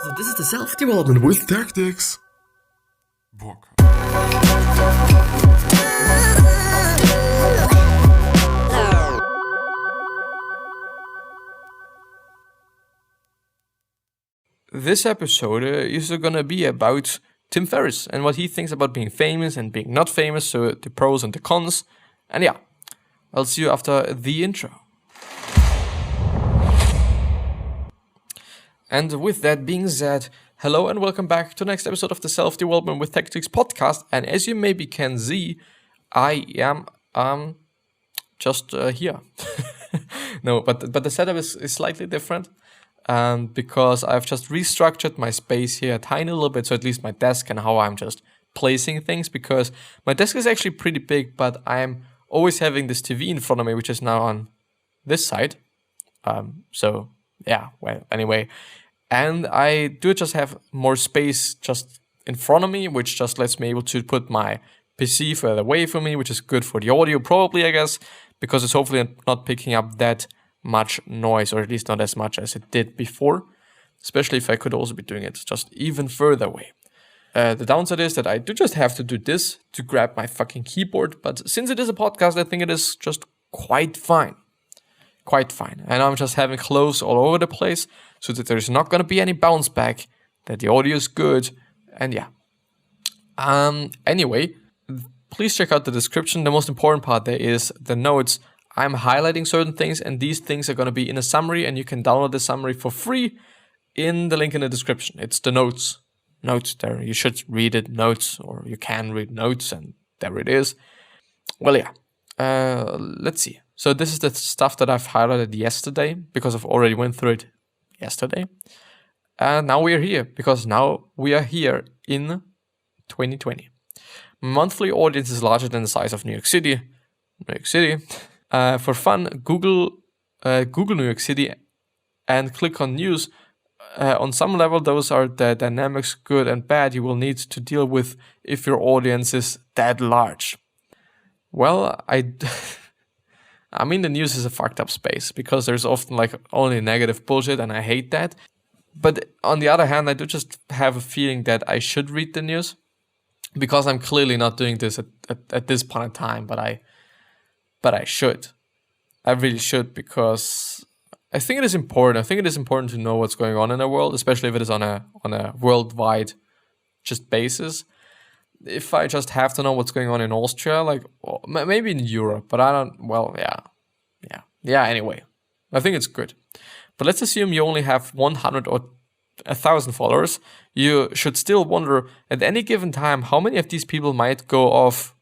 So this is the self-development with tactics. Book. This episode is gonna be about Tim Ferriss and what he thinks about being famous and being not famous, so the pros and the cons. And yeah, I'll see you after the intro. And with that being said, hello and welcome back to the next episode of the Self-Development with Tactics podcast. And as you maybe can see, I am just here. No, but the setup is slightly different. Because I've just restructured my space here a tiny little bit, so at least my desk and how I'm just placing things, because my desk is actually pretty big, but I'm always having this TV in front of me, which is now on this side. So yeah, well, anyway, and I do just have more space just in front of me, which just lets me able to put my PC further away from me, which is good for the audio probably, I guess, because it's hopefully not picking up that much noise, or at least not as much as it did before, especially if I could also be doing it just even further away. The downside is that I do just have to do this to grab my fucking keyboard, but since it is a podcast, I think it is just quite fine. Quite fine. And I'm just having clothes all over the place so that there's not going to be any bounce back, that the audio is good, and yeah. Anyway, please check out the description. The most important part there is the notes. I'm highlighting certain things, and these things are going to be in a summary, and you can download the summary for free in the link in the description. It's the notes. Notes there. You should read it, notes, or you can read notes, and there it is. Well, yeah. Let's see. So this is the stuff that I've highlighted yesterday, because I've already went through it yesterday. And now we are here, because now we are here in 2020. Monthly audience is larger than the size of New York City. New York City. For fun, Google New York City and click on news. On some level, those are the dynamics, good and bad, you will need to deal with if your audience is that large. Well, I mean, the news is a fucked up space because there's often like only negative bullshit, and I hate that. But on the other hand, I do just have a feeling that I should read the news, because I'm clearly not doing this at this point in time, but I should. I really should, because I think it is important. I think it is important to know what's going on in the world, especially if it is on a worldwide just basis. If I just have to know what's going on in Austria, like maybe in Europe, but I don't. Well, yeah. Anyway, I think it's good. But let's assume you only have 100 or 1,000 followers. You should still wonder at any given time how many of these people might go off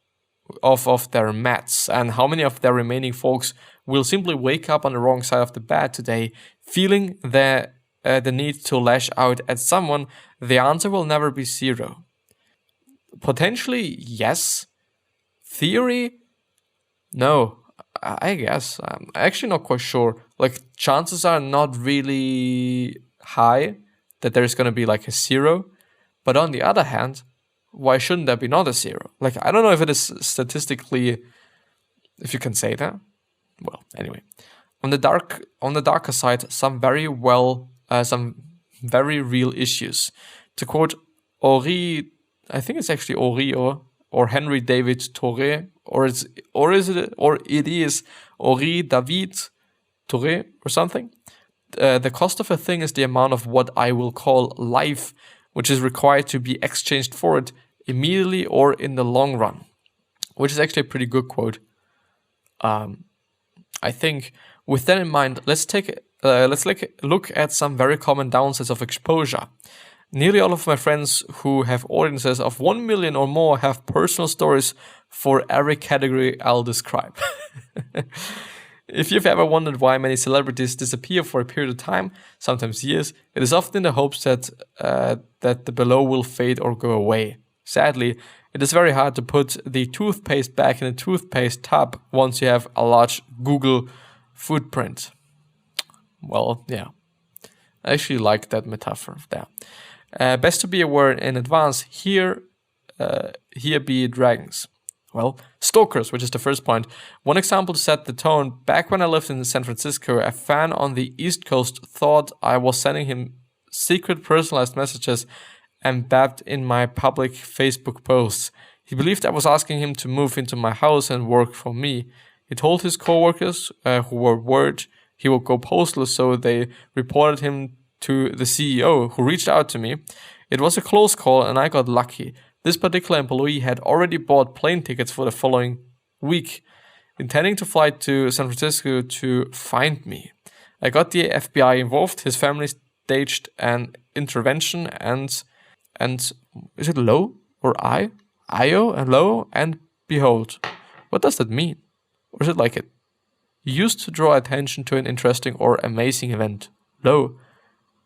their mats, and how many of their remaining folks will simply wake up on the wrong side of the bed today, feeling the need to lash out at someone. The answer will never be zero. Potentially, yes. Theory, no. I guess. I'm actually not quite sure. Like, chances are not really high that there's going to be like a zero. But on the other hand, why shouldn't there be not a zero? Like, I don't know if it is statistically, if you can say that. Well, anyway, on the darker side, some very real issues. To quote Henry David Thoreau, or it is Henri David Thoreau or something. The cost of a thing is the amount of what I will call life, which is required to be exchanged for it immediately or in the long run, which is actually a pretty good quote. I think with that in mind, let's look at some very common downsides of exposure. Nearly all of my friends who have audiences of 1 million or more have personal stories for every category I'll describe. If you've ever wondered why many celebrities disappear for a period of time, sometimes years, it is often in the hopes that the below will fade or go away. Sadly, it is very hard to put the toothpaste back in the toothpaste tub once you have a large Google footprint. Well, yeah. I actually like that metaphor there. Best to be aware in advance, here be dragons. Well, stalkers, which is the first point. One example to set the tone. Back when I lived in San Francisco, a fan on the East Coast thought I was sending him secret personalized messages embedded in my public Facebook posts. He believed I was asking him to move into my house and work for me. He told his coworkers, who were worried he would go postal, so they reported him to the CEO, who reached out to me. It was a close call, and I got lucky. This particular employee had already bought plane tickets for the following week, intending to fly to San Francisco to find me. I got the FBI involved. His family staged an intervention, and is it lo or I? IO and lo and behold. What does that mean? Or is it like it? Used to draw attention to an interesting or amazing event. Lo.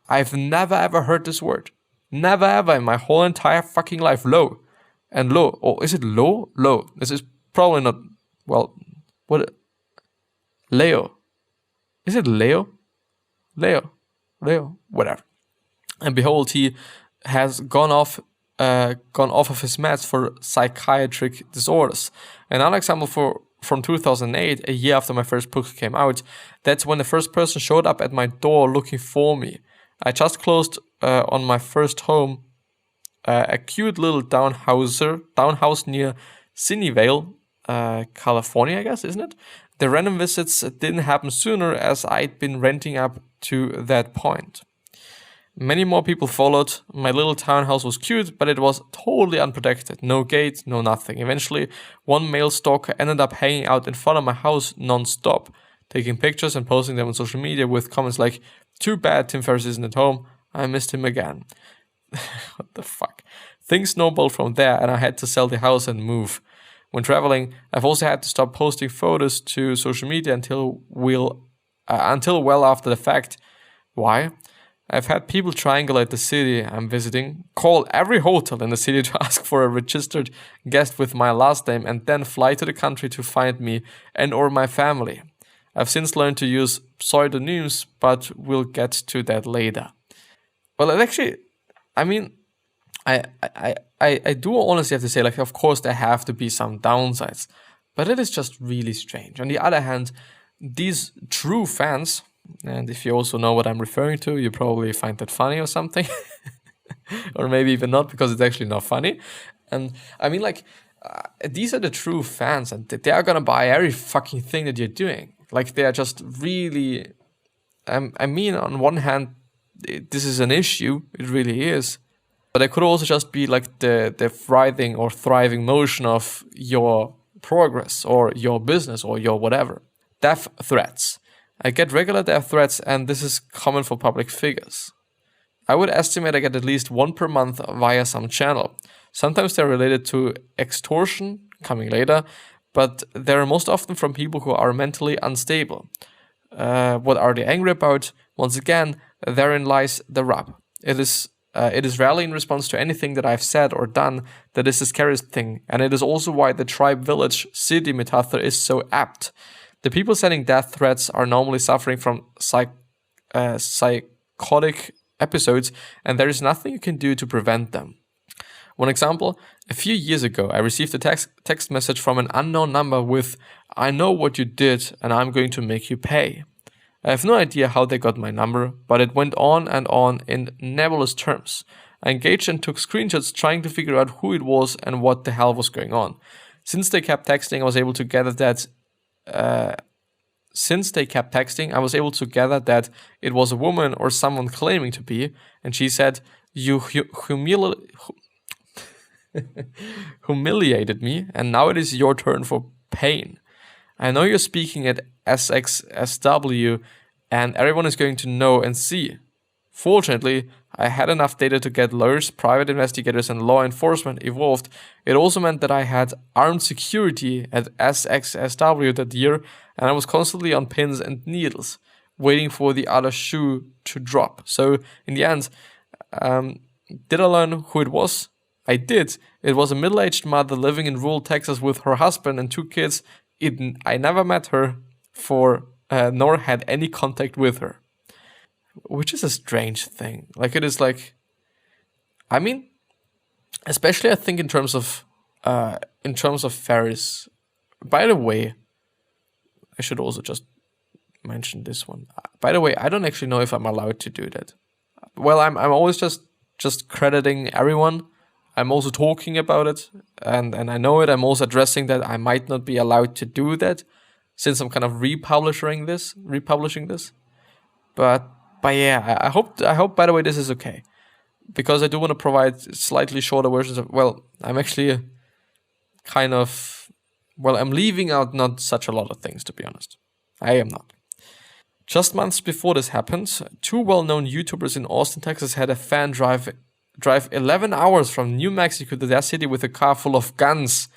I've never ever heard this word. Never ever in my whole entire fucking life. Lo. And lo. Or is it lo? Lo. This is probably not, well, what? Leo. Is it Leo? Leo. Whatever. And behold, he has gone off of his meds for psychiatric disorders. Another example from 2008, a year after my first book came out, that's when the first person showed up at my door looking for me. I just closed on my first home, a cute little townhouse near Sunnyvale, California, I guess, isn't it? The random visits didn't happen sooner, as I'd been renting up to that point. Many more people followed. My little townhouse was cute, but it was totally unprotected. No gate, no nothing. Eventually, one male stalker ended up hanging out in front of my house non-stop, taking pictures and posting them on social media with comments like, "Too bad Tim Ferriss isn't at home. I missed him again." What the fuck? Things snowballed from there, and I had to sell the house and move. When traveling, I've also had to stop posting photos to social media until well after the fact. Why? I've had people triangulate the city I'm visiting, call every hotel in the city to ask for a registered guest with my last name, and then fly to the country to find me and or my family. I've since learned to use pseudonyms, but we'll get to that later. Well, it actually, I mean, I do honestly have to say, like, of course there have to be some downsides, but it is just really strange. On the other hand, these true fans, and if you also know what I'm referring to, you probably find that funny or something. Or maybe even not, because it's actually not funny. And I mean, like, these are the true fans, and they are gonna buy every fucking thing that you're doing. Like, they are just really... I mean, on one hand, this is an issue. It really is. But it could also just be like the thriving motion of your progress or your business or your whatever. Death threats. I get regular death threats, and this is common for public figures. I would estimate I get at least one per month via some channel. Sometimes they're related to extortion, coming later, but they're most often from people who are mentally unstable. What are they angry about? Once again, therein lies the rub. It is rarely in response to anything that I've said or done that is the scariest thing, and it is also why the tribe village city metaphor is so apt. The people sending death threats are normally suffering from psychotic episodes, and there is nothing you can do to prevent them. One example, a few years ago, I received a text message from an unknown number with, "I know what you did, and I'm going to make you pay." I have no idea how they got my number, but it went on and on in nebulous terms. I engaged and took screenshots trying to figure out who it was and what the hell was going on. Since they kept texting, I was able to gather that it was a woman or someone claiming to be, and she said, "You humiliated me, and now it is your turn for pain. I know you're speaking at SXSW, and everyone is going to know and see." Fortunately, I had enough data to get lawyers, private investigators, and law enforcement involved. It also meant that I had armed security at SXSW that year, and I was constantly on pins and needles, waiting for the other shoe to drop. So, in the end, did I learn who it was? I did. It was a middle-aged mother living in rural Texas with her husband and 2 kids. I never met her nor had any contact with her. Which is a strange thing. Like, it is like, I mean, especially I think in terms of Ferriss. By the way, I should also just mention this one. By the way, I don't actually know if I'm allowed to do that. well, I'm always just crediting everyone. I'm also talking about it, and I know it. I'm also addressing that I might not be allowed to do that, since I'm kind of republishing this. But yeah, I hope by the way this is okay, because I do want to provide slightly shorter versions of. Well, I'm actually kind of, well, I'm leaving out not such a lot of things, to be honest. I am not. Just months before this happened, two well-known YouTubers in Austin, Texas had a fan drive 11 hours from New Mexico to their city with a car full of guns.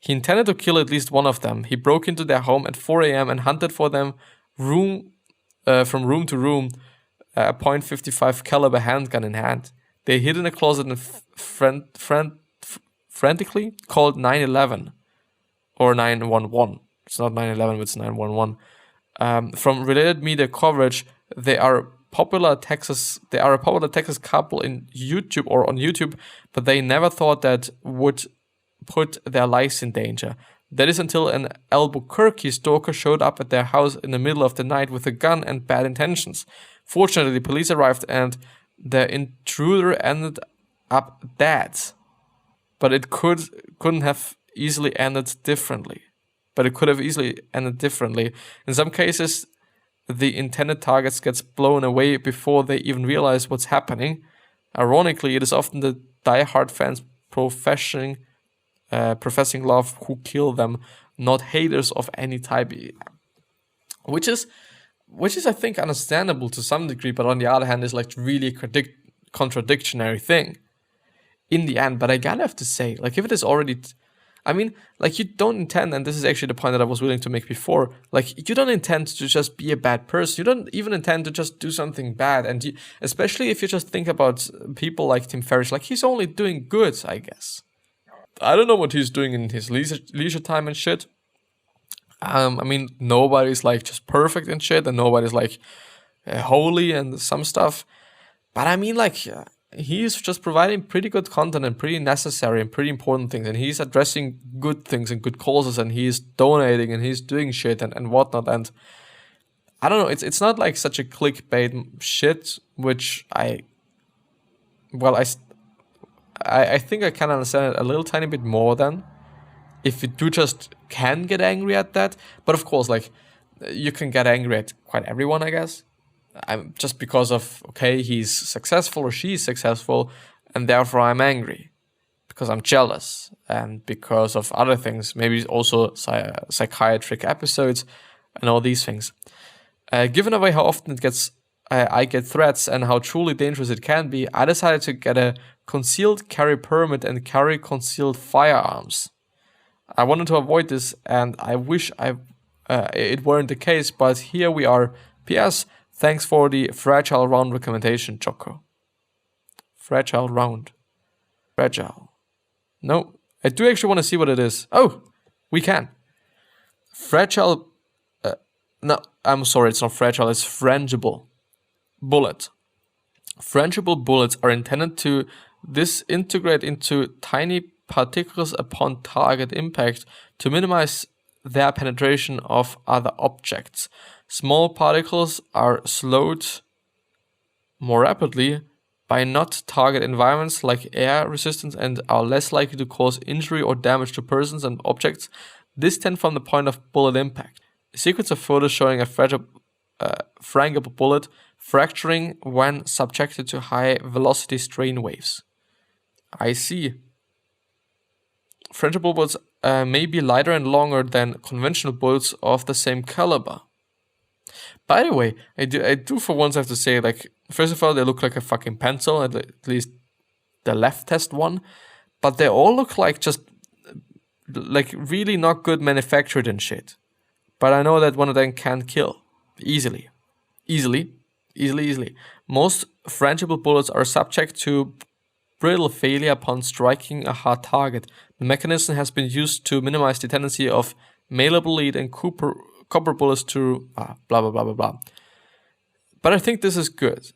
He intended to kill at least one of them. He broke into their home at 4 a.m. and hunted for them from room to room, a .55 caliber handgun in hand. They hid in a closet and frantically called 911 or 911. It's not 911, it's 911. From related media coverage, they are a popular Texas couple in YouTube or on YouTube, but they never thought that would put their lives in danger. That is until an Albuquerque stalker showed up at their house in the middle of the night with a gun and bad intentions. Fortunately, police arrived and the intruder ended up dead. But it couldn't have easily ended differently. In some cases, the intended targets gets blown away before they even realize what's happening. Ironically, it is often the diehard fans professing love who kill them, not haters of any type. Which is I think understandable to some degree, but on the other hand is like really a contradictory thing in the end. But I gotta have to say, like, if it is already I mean, like, you don't intend, and this is actually the point that I was willing to make before, like, you don't intend to just be a bad person. You don't even intend to just do something bad. And especially if you just think about people like Tim Ferriss, like, he's only doing good, I guess. I don't know what he's doing in his leisure time and shit. I mean, nobody's, like, just perfect and shit, and nobody's, like, holy and some stuff. But I mean, like, he's just providing pretty good content and pretty necessary and pretty important things, and he's addressing good things and good causes, and he's donating and he's doing shit and whatnot. And I don't know, it's not like such a clickbait shit, which I think I can understand it a little tiny bit more than if you do just can get angry at that. But of course, like, you can get angry at quite everyone, I guess. I'm just because of, okay, he's successful or she's successful, and therefore I'm angry because I'm jealous and because of other things, maybe also psychiatric episodes and all these things. Given away how often I get threats and how truly dangerous it can be, I decided to get a concealed carry permit and carry concealed firearms. I wanted to avoid this, and I wish it weren't the case, but here we are. P.S. Thanks for the fragile round recommendation, Choco. Fragile round. Fragile. No, I do actually want to see what it is. Oh, we can. Fragile. No, I'm sorry, it's not fragile, it's frangible bullet. Frangible bullets are intended to disintegrate into tiny particles upon target impact to minimize their penetration of other objects. Small particles are slowed more rapidly by not target environments like air resistance and are less likely to cause injury or damage to persons and objects distant from the point of bullet impact. A sequence of photos showing a frangible bullet fracturing when subjected to high velocity strain waves. I see. Frangible bullets may be lighter and longer than conventional bullets of the same caliber. By the way, I do for once have to say, like, first of all, they look like a fucking pencil, at least the left test one, but they all look like just, like, really not good manufactured and shit. But I know that one of them can kill. Easily. Most frangible bullets are subject to brittle failure upon striking a hard target. The mechanism has been used to minimize the tendency of malleable lead and copper bullets to blah blah blah blah blah. But I think this is good.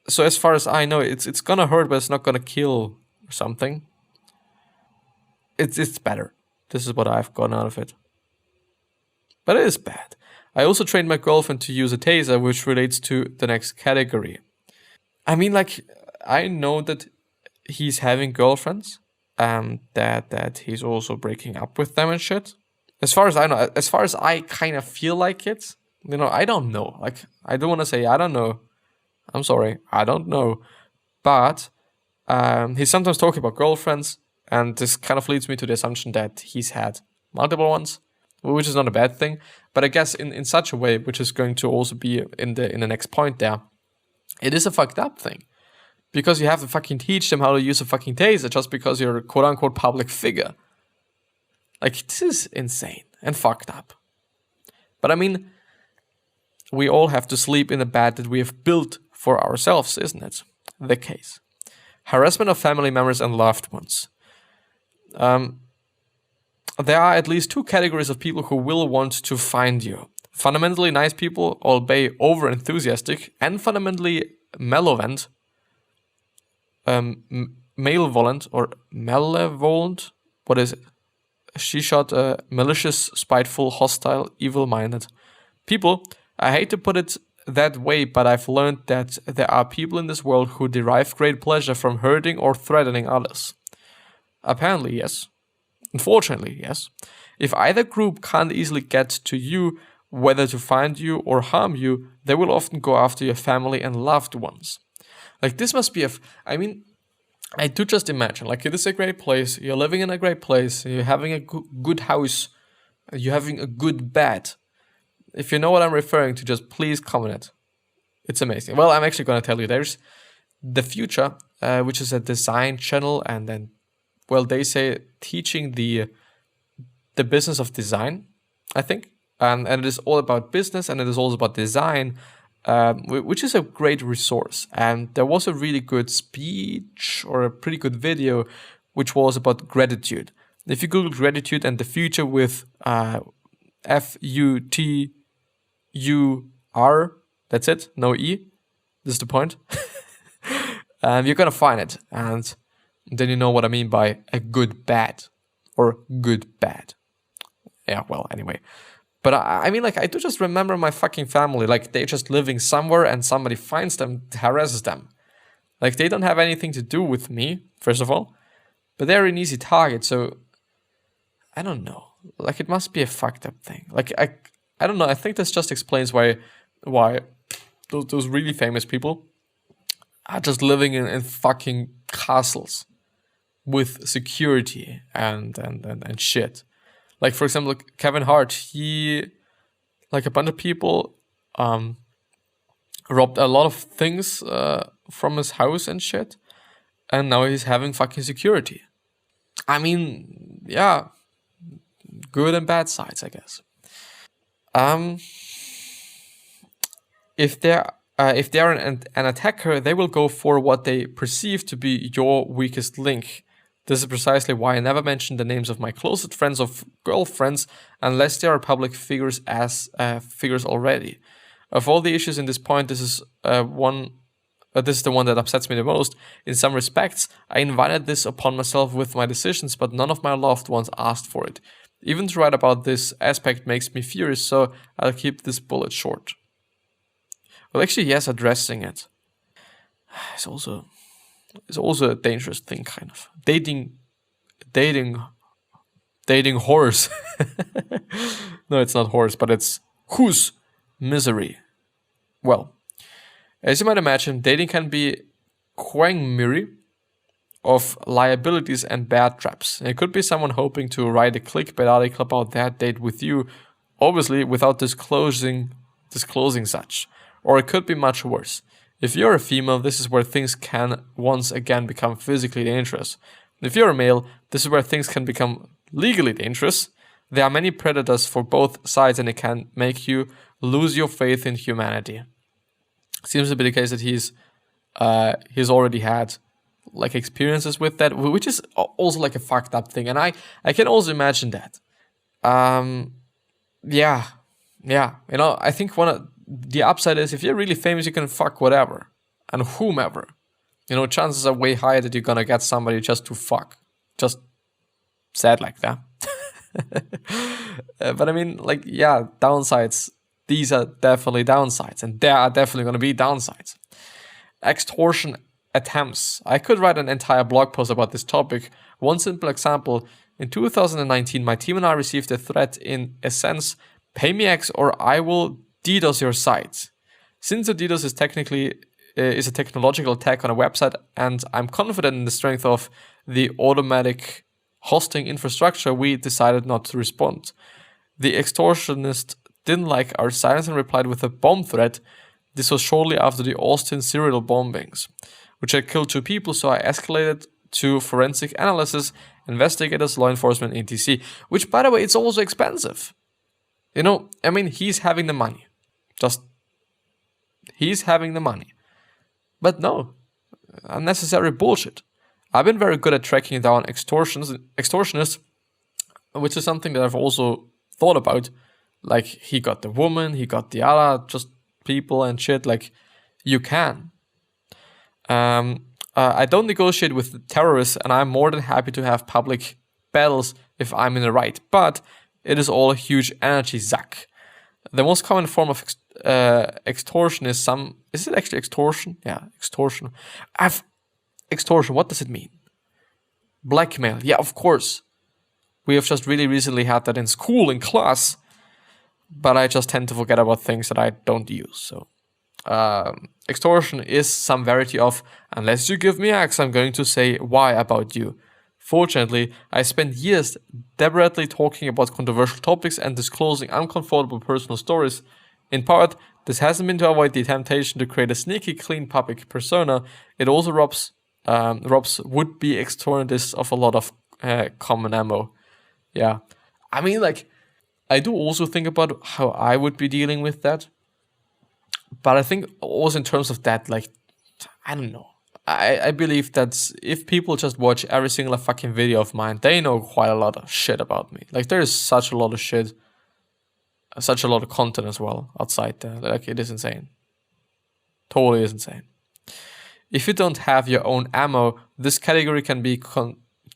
So as far as I know, it's gonna hurt, but it's not gonna kill or something. It's better. This is what I've gotten out of it. But it is bad. I also trained my girlfriend to use a taser, which relates to the next category. I mean, like, I know that he's having girlfriends, that he's also breaking up with them and shit. As far as I know, as far as I kind of feel like it, I don't know. Like, I don't want to say I don't know. I'm sorry, I don't know. But he's sometimes talking about girlfriends, and this kind of leads me to the assumption that he's had multiple ones, which is not a bad thing. But I guess in such a way, which is going to also be in the next point there, it is a fucked up thing. Because you have to fucking teach them how to use a fucking taser just because you're a quote-unquote public figure. Like, this is insane and fucked up. But I mean, we all have to sleep in the bed that we have built for ourselves, isn't it? The case. Harassment of family members and loved ones. There are at least two categories of people who will want to find you. Fundamentally nice people, albeit over-enthusiastic, and fundamentally malevolent, malevolent or malevolent. What is it? She shot malicious, spiteful, hostile, evil-minded people. I hate to put it that way, but I've learned that there are people in this world who derive great pleasure from hurting or threatening others. Apparently, yes. Unfortunately, yes. If either group can't easily get to you, whether to find you or harm you, they will often go after your family and loved ones. Like, this must be I mean, I do just imagine, like, it is a great place, you're living in a great place, you're having a good house, you're having a good bed. If you know what I'm referring to, just please comment. It's amazing. Well, I'm actually going to tell you, there's The Future, which is a design channel, and then, well, they say teaching the business of design, I think. And it is all about business, and it is also about design, which is a great resource. And there was a really good speech or a pretty good video which was about gratitude. If you Google gratitude and the future with FUTUR, that's it, no E, this is the point, you're gonna find it. And then you know what I mean by a good bad or good bad. Yeah, well, anyway. But I mean, like, I do just remember my fucking family, like, they're just living somewhere and somebody finds them, harasses them. Like, they don't have anything to do with me, first of all, but they're an easy target, so I don't know. Like, it must be a fucked up thing. Like, I don't know, I think this just explains why those really famous people are just living in fucking castles with security and shit. Like, for example, Kevin Hart, he, like, a bunch of people robbed a lot of things from his house and shit, and now he's having fucking security. I mean, yeah, good and bad sides, I guess. If they're an attacker, they will go for what they perceive to be your weakest link. This is precisely why I never mention the names of my closest friends or girlfriends unless they are public figures figures already. Of all the issues in this point, this is the one that upsets me the most. In some respects, I invited this upon myself with my decisions, but none of my loved ones asked for it. Even to write about this aspect makes me furious, so I'll keep this bullet short. Well, actually, yes, addressing it. It's also a dangerous thing, kind of. Dating horse. No, it's not horse, but it's whose misery. Well, as you might imagine, dating can be quagmire of liabilities and bad traps. It could be someone hoping to write a clickbait article about that date with you, obviously without disclosing such. Or it could be much worse. If you're a female, this is where things can once again become physically dangerous. If you're a male, this is where things can become legally dangerous. There are many predators for both sides, and it can make you lose your faith in humanity. Seems to be the case that he's already had like experiences with that, which is also like a fucked up thing, and I can also imagine that. Yeah. I think one of the upside is if you're really famous, you can fuck whatever and whomever. Chances are way higher that you're gonna get somebody just to fuck. Just said like that. But I mean, like, yeah, downsides. These are definitely downsides, and there are definitely gonna be downsides. extortion attempts. I could write an entire blog post about this topic. One simple example, in 2019, my team and I received a threat in a sense, pay me X or I will DDoS your site. Since the DDoS is a technological attack on a website, and I'm confident in the strength of the automatic hosting infrastructure, we decided not to respond. The extortionist didn't like our silence and replied with a bomb threat. This was shortly after the Austin serial bombings, which had killed 2 people, so I escalated to forensic analysis, investigators, law enforcement, etc. Which, by the way, it's also expensive. He's having the money. He's having the money. But no, unnecessary bullshit. I've been very good at tracking down extortionists, which is something that I've also thought about. Like, he got the woman, he got the other, just people and shit. Like, you can. I don't negotiate with terrorists, and I'm more than happy to have public battles if I'm in the right. But it is all a huge energy suck. The most common form of extortion is Is it actually extortion? Yeah, extortion. Extortion, what does it mean? Blackmail. Yeah, of course. We have just really recently had that in school, in class. But I just tend to forget about things that I don't use. So, extortion is some variety of, unless you give me X, I'm going to say Y about you. Fortunately, I spent years deliberately talking about controversial topics and disclosing uncomfortable personal stories. In part, this hasn't been to avoid the temptation to create a sneaky, clean public persona. It also robs would-be extortionists of a lot of common ammo. Yeah. I do also think about how I would be dealing with that. But I think also in terms of that, I don't know. I believe that if people just watch every single fucking video of mine, they know quite a lot of shit about me. There is such a lot of shit, such a lot of content as well outside there. It is insane. Totally is insane. If you don't have your own ammo, this category can be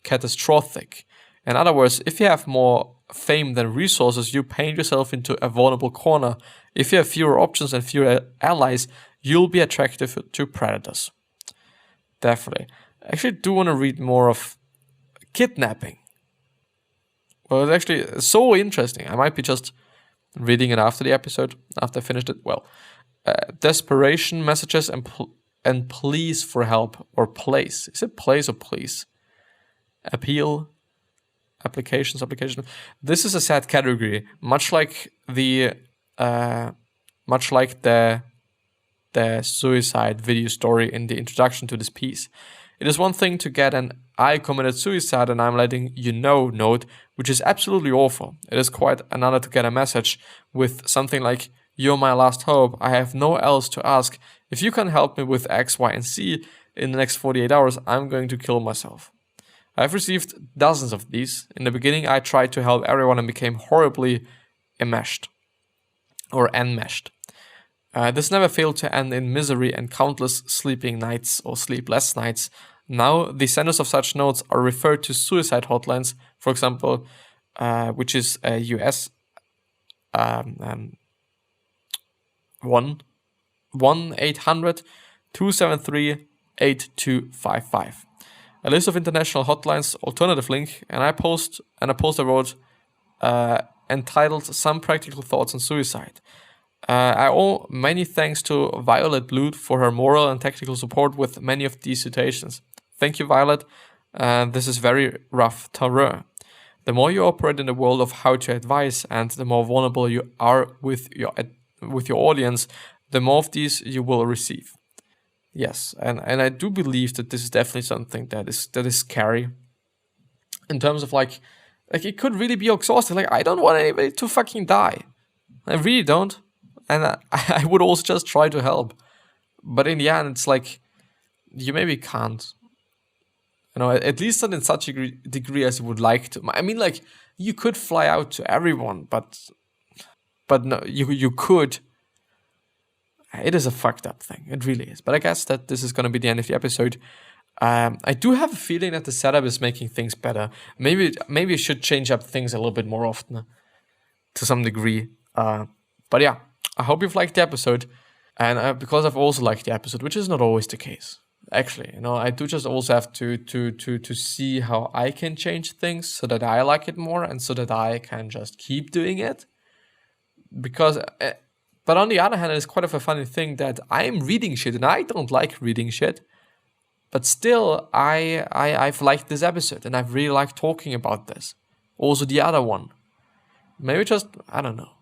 catastrophic. In other words, if you have more fame than resources, you paint yourself into a vulnerable corner. If you have fewer options and fewer allies, you'll be attractive to predators. Definitely. I actually do want to read more of kidnapping. Well, it's actually so interesting. I might be just reading it after the episode, after I finished it. Well, desperation messages and pleas for help, or place. Is it place or please? Appeal. Application. This is a sad category, much like the suicide video story in the introduction to this piece. It is one thing to get an "I committed suicide and I'm letting you know" note, which is absolutely awful. It is quite another to get a message with something like "You're my last hope. I have no else to ask. If you can help me with X, Y, and Z in the next 48 hours, I'm going to kill myself." I've received dozens of these. In the beginning, I tried to help everyone and became horribly enmeshed. This never failed to end in misery and countless sleeping nights or sleepless nights. Now, the senders of such notes are referred to suicide hotlines, for example, which is a US 1-800-273-8255. A list of international hotlines, alternative link, and a post I wrote entitled "Some Practical Thoughts on Suicide." I owe many thanks to Violet Blood for her moral and technical support with many of these situations. Thank you, Violet. This is very rough terrain. The more you operate in the world of how to advise, and the more vulnerable you are with your audience, the more of these you will receive. Yes, and I do believe that this is definitely something that is scary. In terms of like it could really be exhausting. I don't want anybody to fucking die. I really don't. And I would also just try to help. But in the end, it's you maybe can't. At least not in such a degree as you would like to. I mean, you could fly out to everyone, but no, you could. It is a fucked up thing. It really is. But I guess that this is going to be the end of the episode. I do have a feeling that the setup is making things better. Maybe I should change up things a little bit more often, to some degree. But yeah, I hope you've liked the episode. And because I've also liked the episode, which is not always the case. Actually, I do just also have to see how I can change things so that I like it more and so that I can just keep doing it. Because, but on the other hand, it's quite of a funny thing that I'm reading shit and I don't like reading shit. But still, I've liked this episode and I've really liked talking about this. Also the other one. Maybe just, I don't know.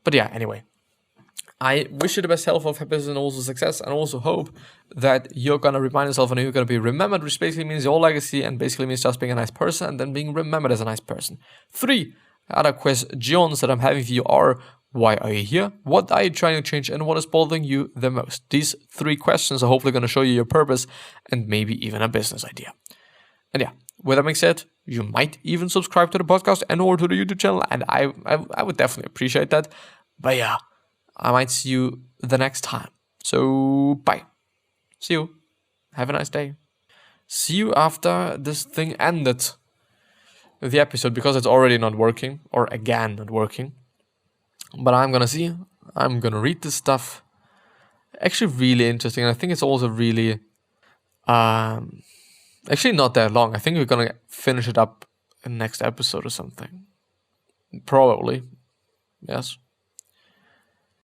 But yeah, anyway. I wish you the best health of happiness and also success, and also hope that you're going to remind yourself and you're going to be remembered, which basically means your legacy and basically means just being a nice person and then being remembered as a nice person. 3 other questions that I'm having for you are: why are you here? What are you trying to change? And what is bothering you the most? These 3 questions are hopefully going to show you your purpose and maybe even a business idea. And yeah, with that being said, you might even subscribe to the podcast and or to the YouTube channel, and I would definitely appreciate that. But yeah, I might see you the next time. So, bye. See you. Have a nice day. See you after this thing ended. The episode, because it's already not working, or again not working. But I'm gonna read this stuff. Actually really interesting. I think it's also really, actually not that long. I think we're gonna finish it up in the next episode or something. Probably. Yes.